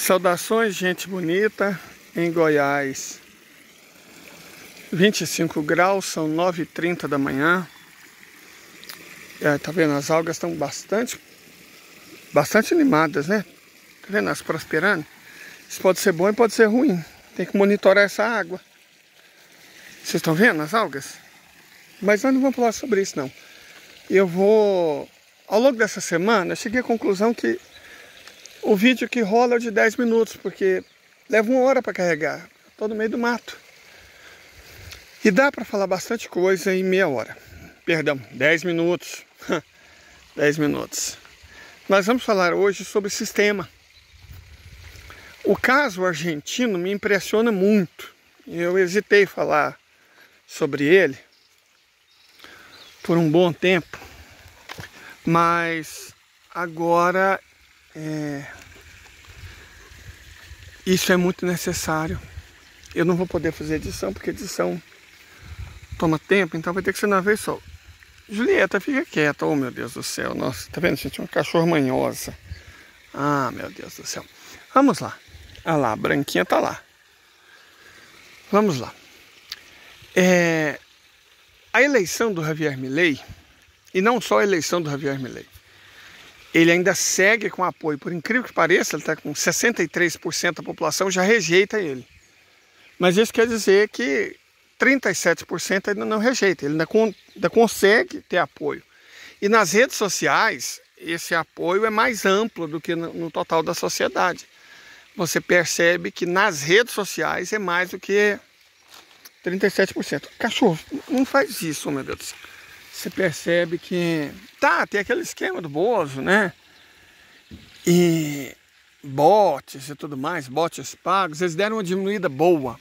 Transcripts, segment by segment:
Saudações, gente bonita, em Goiás. 25 graus, são 9h30 da manhã. Tá vendo? As algas estão bastante animadas, né? Tá vendo? Elas prosperando. Isso pode ser bom e pode ser ruim. Tem que monitorar essa água. Vocês estão vendo as algas? Mas nós não vamos falar sobre isso, não. Ao longo dessa semana, eu cheguei à conclusão que o vídeo que rola é de 10 minutos, porque leva 1 hora para carregar. Estou no meio do mato. E dá para falar bastante coisa em meia hora. Perdão, 10 minutos. 10 minutos. Nós vamos falar hoje sobre sistema. O caso argentino me impressiona muito. Eu hesitei em falar sobre ele por um bom tempo. Mas agora isso é muito necessário. Eu não vou poder fazer edição, porque edição toma tempo, então vai ter que ser na vez só. Julieta, fica quieta. Oh, meu Deus do céu. Nossa, tá vendo, gente? Uma cachorra manhosa. Ah, meu Deus do céu. Vamos lá. Ah lá, a branquinha tá lá. Vamos lá. A eleição do Javier Milei, e não só a eleição do Javier Milei, ele ainda segue com apoio. Por incrível que pareça, ele está com 63% da população já rejeita ele. Mas isso quer dizer que 37% ainda não rejeita. Ele ainda consegue ter apoio. E nas redes sociais, esse apoio é mais amplo do que no total da sociedade. Você percebe que nas redes sociais é mais do que 37%. Cachorro, não faz isso, meu Deus do céu. Você percebe que tem aquele esquema do Bozo, né? E bots e tudo mais, bots pagos, eles deram uma diminuída boa.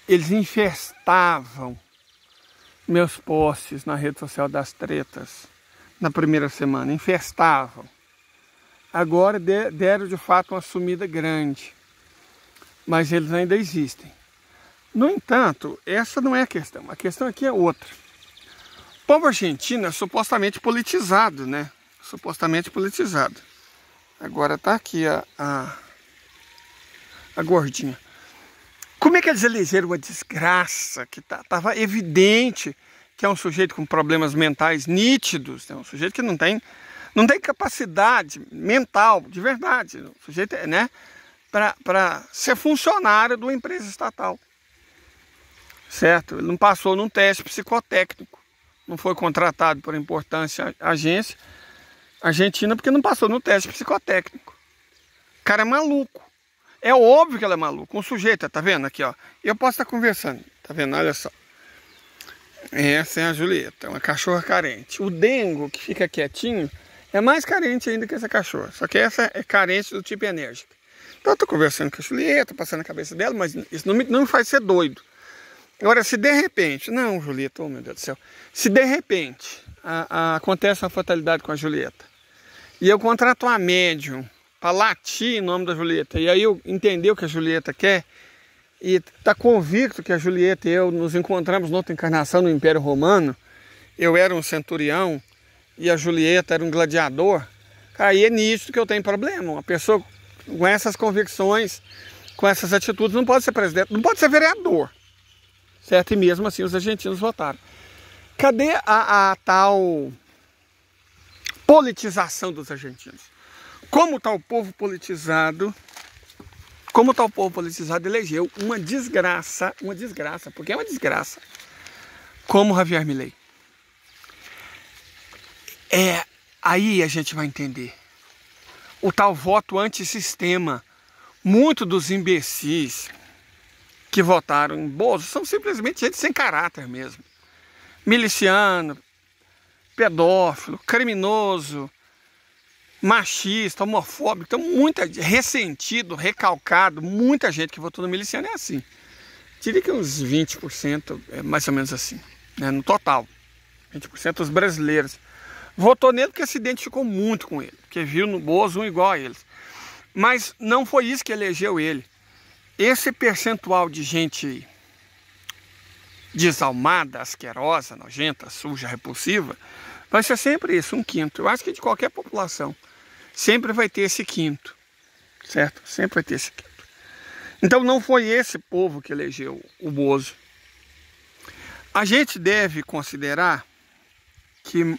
Eles infestavam meus posts na rede social das tretas na primeira semana, infestavam. Agora deram de fato uma sumida grande, mas eles ainda existem. No entanto, essa não é a questão aqui é outra. O povo argentino é supostamente politizado, né? Supostamente politizado. Agora tá aqui a gordinha. Como é que eles elegeram uma desgraça que tava evidente que é um sujeito com problemas mentais nítidos, né? Um sujeito que não tem capacidade mental, de verdade. O sujeito, né? Para ser funcionário de uma empresa estatal. Certo? Ele não passou num teste psicotécnico. Não foi contratado por importante agência argentina porque não passou no teste psicotécnico. O cara é maluco. É óbvio que ela é maluca. Um sujeito, tá vendo aqui, ó. Eu posso estar conversando, tá vendo? Olha só. Essa é a Julieta, uma cachorra carente. O Dengo, que fica quietinho, é mais carente ainda que essa cachorra. Só que essa é carente do tipo enérgico. Então eu tô conversando com a Julieta, passando a cabeça dela, mas isso não me faz ser doido. Agora, se de repente... Não, Julieta, oh meu Deus do céu. Se de repente acontece uma fatalidade com a Julieta e eu contrato uma médium para latir em nome da Julieta, e aí eu entender o que a Julieta quer e tá convicto que a Julieta e eu nos encontramos noutra encarnação no Império Romano, eu era um centurião e a Julieta era um gladiador, aí é nítido que eu tenho problema. Uma pessoa com essas convicções, com essas atitudes, não pode ser presidente, não pode ser vereador. Certo? E mesmo assim os argentinos votaram. Cadê a tal politização dos argentinos? Como está o povo politizado? Como está o povo politizado elegeu uma desgraça, porque é uma desgraça, como Javier Milei. Aí a gente vai entender o tal voto antissistema. Muitos dos imbecis que votaram em Bozo são simplesmente gente sem caráter mesmo. Miliciano, pedófilo, criminoso, machista, homofóbico. Então, ressentido, recalcado, muita gente que votou no miliciano é assim. Diria que uns 20%, é mais ou menos assim, né, no total. 20% dos brasileiros votou nele porque se identificou muito com ele, porque viu no Bozo um igual a eles. Mas não foi isso que elegeu ele. Esse percentual de gente desalmada, asquerosa, nojenta, suja, repulsiva, vai ser sempre isso, 1/5. Eu acho que de qualquer população sempre vai ter esse quinto, certo? Sempre vai ter esse quinto. Então não foi esse povo que elegeu o Bozo. A gente deve considerar que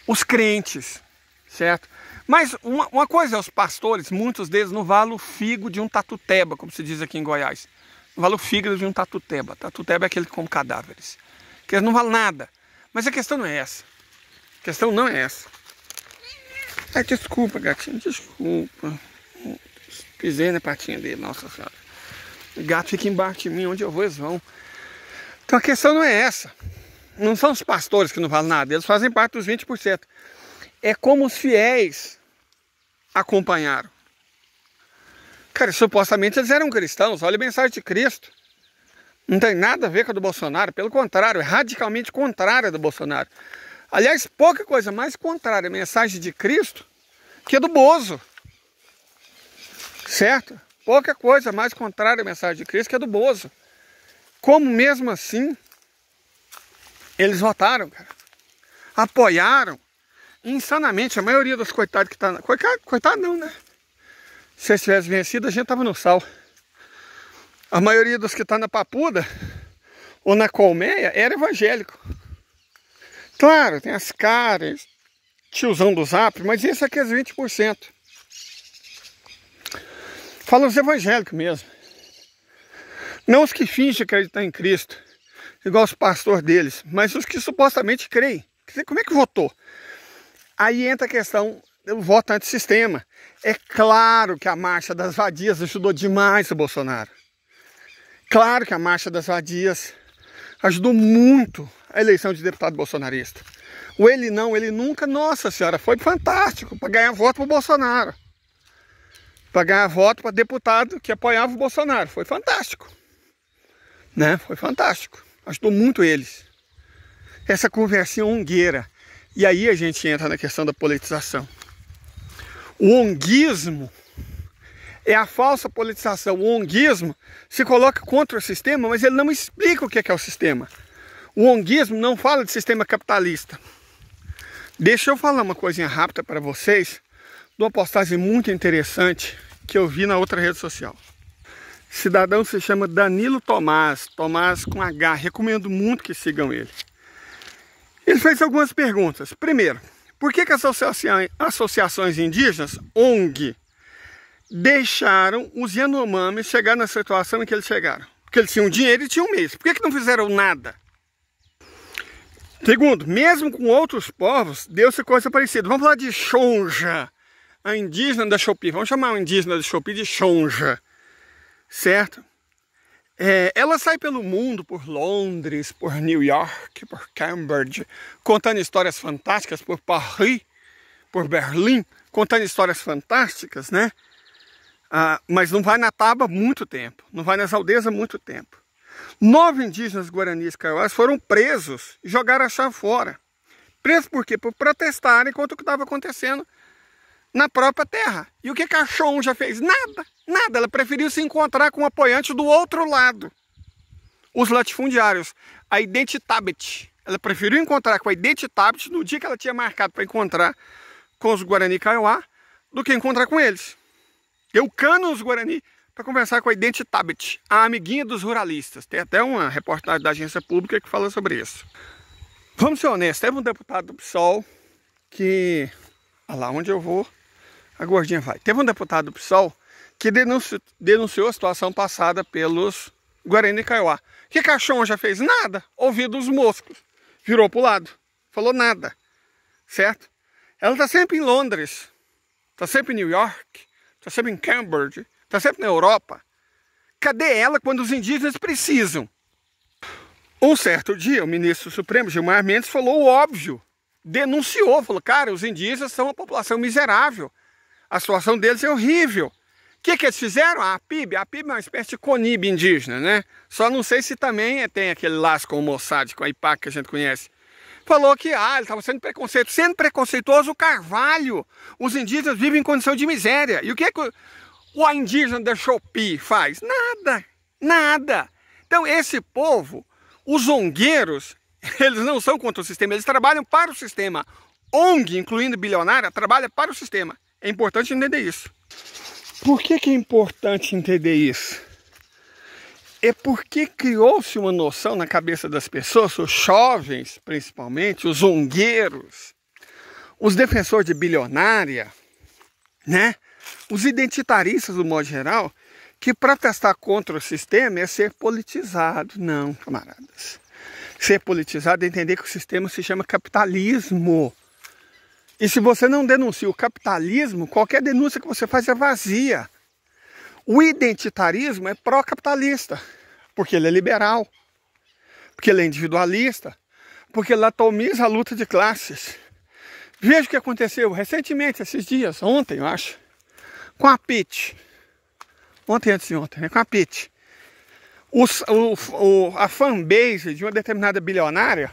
os crentes, certo? Mas uma coisa é os pastores, muitos deles não valem o figo de um tatuteba, como se diz aqui em Goiás. Não vale o fígado de um tatuteba. Tatuteba é aquele que come cadáveres. Que eles não valem nada. Mas a questão não é essa. A questão não é essa. Ai, desculpa, gatinho, desculpa. Pisei na patinha dele, nossa senhora. O gato fica embaixo de mim, onde eu vou eles vão. Então a questão não é essa. Não são os pastores que não valem nada, eles fazem parte dos 20%. É como os fiéis acompanharam. Cara, supostamente eles eram cristãos, olha a mensagem de Cristo. Não tem nada a ver com a do Bolsonaro, pelo contrário, é radicalmente contrária a do Bolsonaro. Aliás, pouca coisa mais contrária à mensagem de Cristo que a do Bozo. Certo? Pouca coisa mais contrária à mensagem de Cristo que a do Bozo. Como mesmo assim, eles votaram, cara. Apoiaram insanamente. A maioria dos coitados que tá... Coitado não, né? Se eles tivessem vencido, a gente tava no sal. A maioria dos que tá na Papuda ou na Colmeia era evangélico. Claro, tem as caras, tiozão do Zap, mas esse aqui é os 20%. Fala os evangélicos mesmo. Não os que fingem acreditar em Cristo, igual os pastores deles, mas os que supostamente creem. Como é que votou? Aí entra a questão do voto antissistema. É claro que a Marcha das Vadias ajudou demais o Bolsonaro. Claro que a Marcha das Vadias ajudou muito a eleição de deputado bolsonarista. O ele não, ele nunca, nossa senhora, foi fantástico para ganhar voto para o Bolsonaro. Para ganhar voto para deputado que apoiava o Bolsonaro. Foi fantástico. Né? Foi fantástico. Ajudou muito eles. Essa conversinha ongueira. E aí a gente entra na questão da politização. O onguismo é a falsa politização. O onguismo se coloca contra o sistema, mas ele não explica o que é o sistema. O onguismo não fala de sistema capitalista. Deixa eu falar uma coisinha rápida para vocês, de uma postagem muito interessante que eu vi na outra rede social. O cidadão se chama Danilo Tomás, Tomás com H, recomendo muito que sigam ele. Ele fez algumas perguntas. Primeiro, por que as associações indígenas, ONG, deixaram os Yanomamis chegar na situação em que eles chegaram? Porque eles tinham dinheiro e tinham meios. Por que não fizeram nada? Segundo, mesmo com outros povos, deu-se coisa parecida. Vamos falar de Xonja, a indígena da Chopi. Vamos chamar a indígena da Chopi de Xonja, certo? Ela sai pelo mundo, por Londres, por New York, por Cambridge, contando histórias fantásticas, por Paris, por Berlim, contando histórias fantásticas, né? Mas não vai na Taba há muito tempo, não vai nas aldeias há muito tempo. 9 indígenas guaranis kaiowás foram presos e jogaram a chave fora. Presos por quê? Por protestarem contra o que estava acontecendo na própria terra. E o que a Xonja fez? Nada, nada. Ela preferiu se encontrar com apoiantes do outro lado. Os latifundiários, a Identitabet. Ela preferiu encontrar com a Identitabet no dia que ela tinha marcado para encontrar com os Guarani Kaiowá, do que encontrar com eles. Eu cano os Guarani para conversar com a Identitabet, a amiguinha dos ruralistas. Tem até uma reportagem da agência pública que fala sobre isso. Vamos ser honestos, teve um deputado do PSOL que... Olha lá onde eu vou, a gordinha vai. Teve um deputado do PSOL que denunciou a situação passada pelos Guarani Kaiowá. O que a Xonja fez? Nada. Ouvido os moscos. Virou pro lado. Falou nada. Certo? Ela está sempre em Londres. Está sempre em New York. Está sempre em Cambridge. Está sempre na Europa. Cadê ela quando os indígenas precisam? Um certo dia, o ministro supremo, Gilmar Mendes, falou o óbvio. Denunciou, falou, cara, os indígenas são uma população miserável. A situação deles é horrível. O que eles fizeram? A APIB é uma espécie de CONIB indígena, né? Só não sei se também tem aquele laço com o Mossad, com a IPAC que a gente conhece. Falou que, ele estava sendo preconceituoso. Sendo preconceituoso o Carvalho. Os indígenas vivem em condição de miséria. E o que o indígena da Chopi faz? Nada, nada. Então esse povo, os zongueiros, eles não são contra o sistema, eles trabalham para o sistema. ONG, incluindo bilionária, trabalha para o sistema. É importante entender isso. Por que é importante entender isso? É porque criou-se uma noção na cabeça das pessoas, os jovens principalmente, os zongueiros, os defensores de bilionária, né? Os identitaristas do modo geral, que protestar contra o sistema é ser politizado. Não, camaradas. Ser politizado é entender que o sistema se chama capitalismo. E se você não denuncia o capitalismo, qualquer denúncia que você faz é vazia. O identitarismo é pró-capitalista, porque ele é liberal, porque ele é individualista, porque ele atomiza a luta de classes. Veja o que aconteceu recentemente, esses dias, ontem eu acho, com a Pitt. Ontem antes de ontem, né? Com a Pitt. A fanbase de uma determinada bilionária.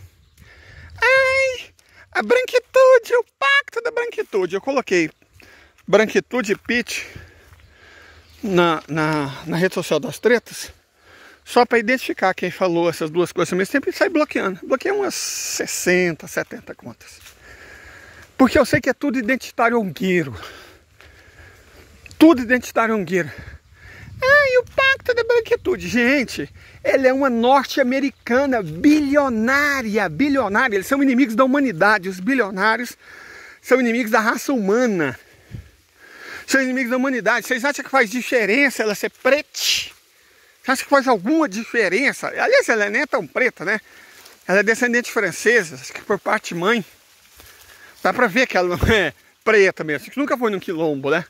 Ai, a branquitude, o pacto da branquitude. Eu coloquei branquitude e Pitt na rede social das tretas, só para identificar quem falou essas duas coisas ao mesmo tempo e sair bloqueando. Bloqueei umas 60, 70 contas. Porque eu sei que é tudo identitário ongueiro. Tudo identitário ongueiro. E o pacto da branquitude. Gente, ela é uma norte-americana bilionária. Bilionária. Eles são inimigos da humanidade. Os bilionários são inimigos da raça humana. São inimigos da humanidade. Vocês acham que faz diferença ela ser preta? Você acha que faz alguma diferença? Aliás, ela nem é tão preta, né? Ela é descendente francesa, acho que por parte de mãe. Dá pra ver que ela não é preta mesmo. Acho que nunca foi num quilombo, né?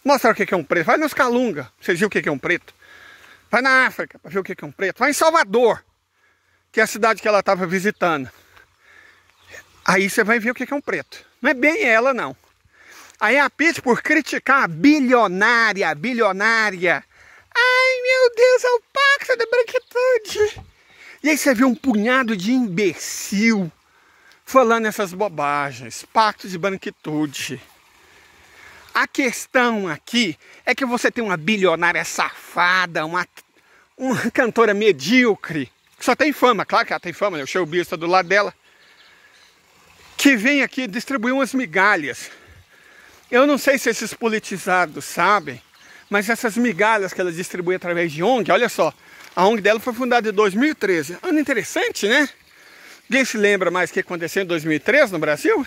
Mostra o que é um preto. Vai nos Calunga, pra vocês verem o que é um preto. Vai na África, pra ver o que é um preto. Vai em Salvador, que é a cidade que ela estava visitando. Aí você vai ver o que é um preto. Não é bem ela, não. Aí a Pitt, por criticar a bilionária. Ai, meu Deus, é o pacto da branquitude. E aí você vê um punhado de imbecil falando essas bobagens. Pacto de branquitude. A questão aqui é que você tem uma bilionária safada, uma cantora medíocre, que só tem fama, claro que ela tem fama, né? O showbiz está do lado dela, que vem aqui distribuir umas migalhas. Eu não sei se esses politizados sabem, mas essas migalhas que ela distribui através de ONG, olha só, a ONG dela foi fundada em 2013. Ano interessante, né? Ninguém se lembra mais o que aconteceu em 2013 no Brasil?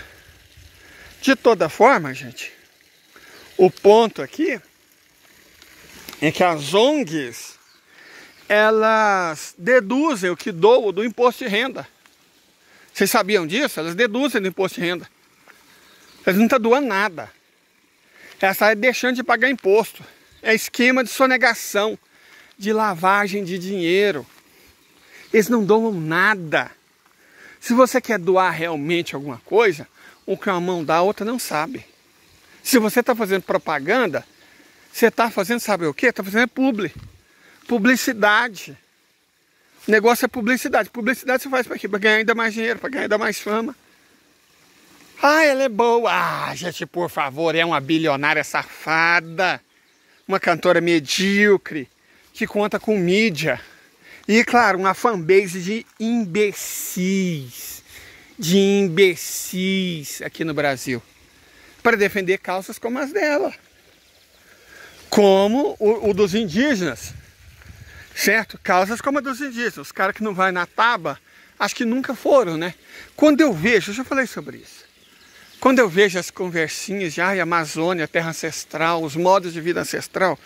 De toda forma, gente, o ponto aqui é que as ONGs, elas deduzem o que doam do imposto de renda. Vocês sabiam disso? Elas deduzem do imposto de renda. Elas não estão doando nada. Elas estão deixando de pagar imposto. É esquema de sonegação, de lavagem de dinheiro. Eles não doam nada. Se você quer doar realmente alguma coisa, o que uma mão dá, a outra não sabe. Se você está fazendo propaganda, você está fazendo, sabe o quê? Está fazendo publicidade. O negócio é publicidade. Publicidade você faz para quê? Para ganhar ainda mais dinheiro, para ganhar ainda mais fama. Ah, ela é boa. Ah, gente, por favor, é uma bilionária safada. Uma cantora medíocre, que conta com mídia. E, claro, uma fanbase de imbecis. De imbecis aqui no Brasil. Para defender causas como as dela. Como o dos indígenas. Certo? Causas como a dos indígenas. Os caras que não vão na taba, acho que nunca foram, né? Quando eu vejo, eu já falei sobre isso. Quando eu vejo as conversinhas de Amazônia, terra ancestral, os modos de vida ancestral,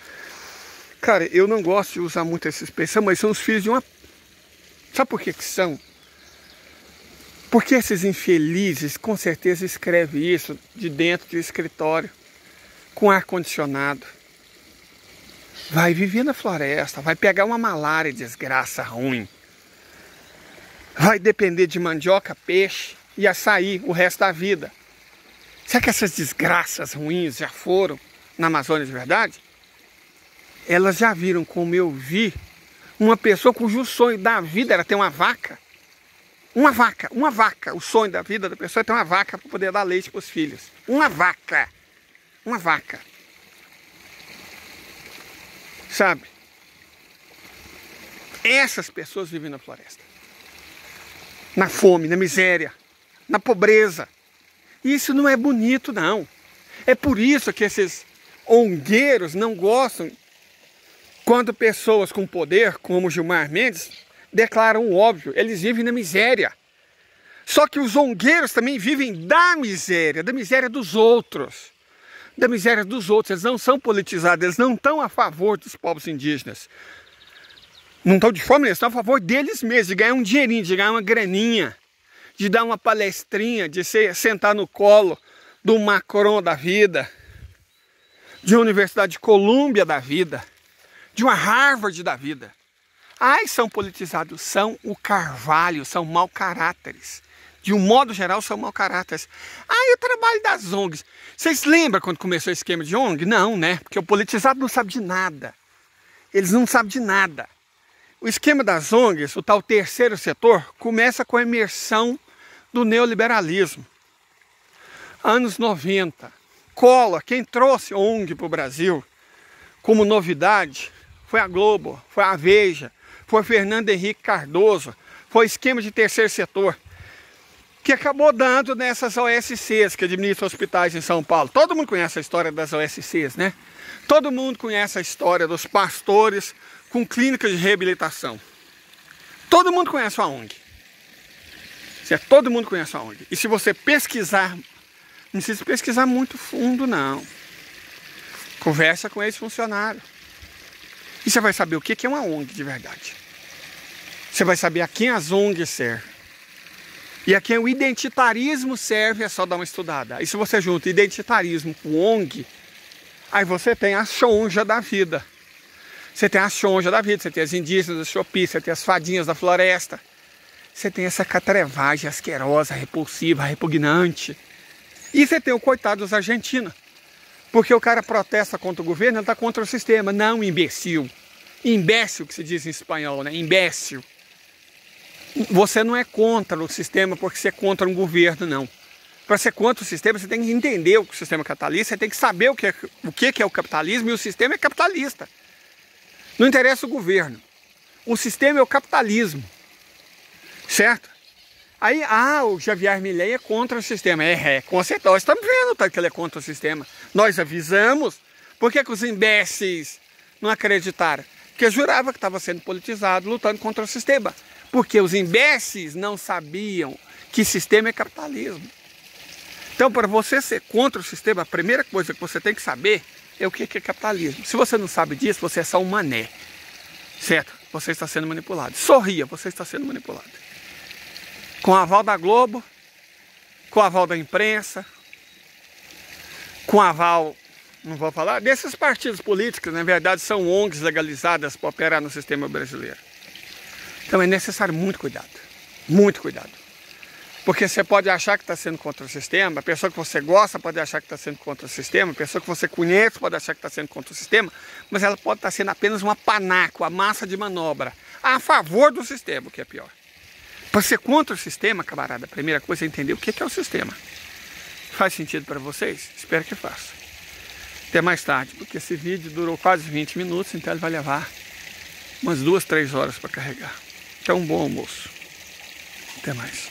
cara, eu não gosto de usar muito essa expressão, mas são os filhos de uma... Sabe por que são? Porque esses infelizes com certeza escrevem isso de dentro do escritório, com ar-condicionado. Vai viver na floresta, vai pegar uma malária, desgraça ruim. Vai depender de mandioca, peixe e açaí o resto da vida. Será que essas desgraças ruins já foram na Amazônia de verdade? Elas já viram como eu vi uma pessoa cujo sonho da vida era ter uma vaca. Uma vaca. O sonho da vida da pessoa é ter uma vaca para poder dar leite para os filhos. Uma vaca. Sabe? Essas pessoas vivem na floresta. Na fome, na miséria, na pobreza. Isso não é bonito, não. É por isso que esses ongueiros não gostam quando pessoas com poder, como Gilmar Mendes, declaram o óbvio. Eles vivem na miséria. Só que os ongueiros também vivem da miséria dos outros. Da miséria dos outros. Eles não são politizados, eles não estão a favor dos povos indígenas. Não estão de forma, eles estão a favor deles mesmos, de ganhar um dinheirinho, de ganhar uma graninha, de dar uma palestrinha, de sentar no colo do Macron da vida, de uma Universidade de Colômbia da vida, de uma Harvard da vida. Ai, são politizados, são o carvalho, são mau caráteres. De um modo geral, são mau caráteres. Ai, o trabalho das ONGs. Vocês lembram quando começou o esquema de ONG? Não, né? Porque o politizado não sabe de nada. Eles não sabem de nada. O esquema das ONGs, o tal terceiro setor, começa com a imersão do neoliberalismo. Anos 90. Collor, quem trouxe ONG para o Brasil como novidade, foi a Globo, foi a Veja, foi Fernando Henrique Cardoso, foi o esquema de terceiro setor, que acabou dando nessas OSCs que administram hospitais em São Paulo. Todo mundo conhece a história das OSCs, né? Todo mundo conhece a história dos pastores com clínicas de reabilitação. Todo mundo conhece a ONG. Certo? Todo mundo conhece a ONG. E se você pesquisar, não precisa pesquisar muito fundo, não. Conversa com esse funcionário. E você vai saber o que é uma ONG de verdade. Você vai saber a quem as ONGs servem. E a quem o identitarismo serve, é só dar uma estudada. Aí se você junta identitarismo com ONG, aí você tem a chonja da vida. Você tem a chonja da vida, você tem as indígenas do Chopi, você tem as fadinhas da floresta. Você tem essa catrevagem asquerosa, repulsiva, repugnante. E você tem o coitado dos argentinos. Porque o cara protesta contra o governo, ele está contra o sistema. Não, imbecil. Imbécil que se diz em espanhol, né? Imbécil. Você não é contra o sistema porque você é contra um governo, não. Para ser contra o sistema, você tem que entender o sistema é capitalista, você tem que saber o que é o capitalismo, e o sistema é capitalista. Não interessa o governo. O sistema é o capitalismo. Certo? Aí, o Javier Milei é contra o sistema. Com certeza, nós estamos vendo que ele é contra o sistema. Nós avisamos. Por que os imbéceis não acreditaram? Porque jurava que estava sendo politizado, lutando contra o sistema. Porque os imbéceis não sabiam que sistema é capitalismo. Então, para você ser contra o sistema, a primeira coisa que você tem que saber é o que é capitalismo. Se você não sabe disso, você é só um mané. Certo? Você está sendo manipulado. Sorria, você está sendo manipulado. Com o aval da Globo, com o aval da imprensa, com o aval, não vou falar, desses partidos políticos, na verdade, são ONGs legalizadas para operar no sistema brasileiro. Então é necessário muito cuidado. Muito cuidado. Porque você pode achar que está sendo contra o sistema, a pessoa que você gosta pode achar que está sendo contra o sistema, a pessoa que você conhece pode achar que está sendo contra o sistema, mas ela pode estar sendo apenas uma panaca, uma massa de manobra, a favor do sistema, o que é pior. Para ser contra o sistema, camarada, a primeira coisa é entender o que é o sistema. Faz sentido para vocês? Espero que faça. Até mais tarde, porque esse vídeo durou quase 20 minutos, então ele vai levar umas 2, 3 horas para carregar. Então, um bom almoço. Até mais.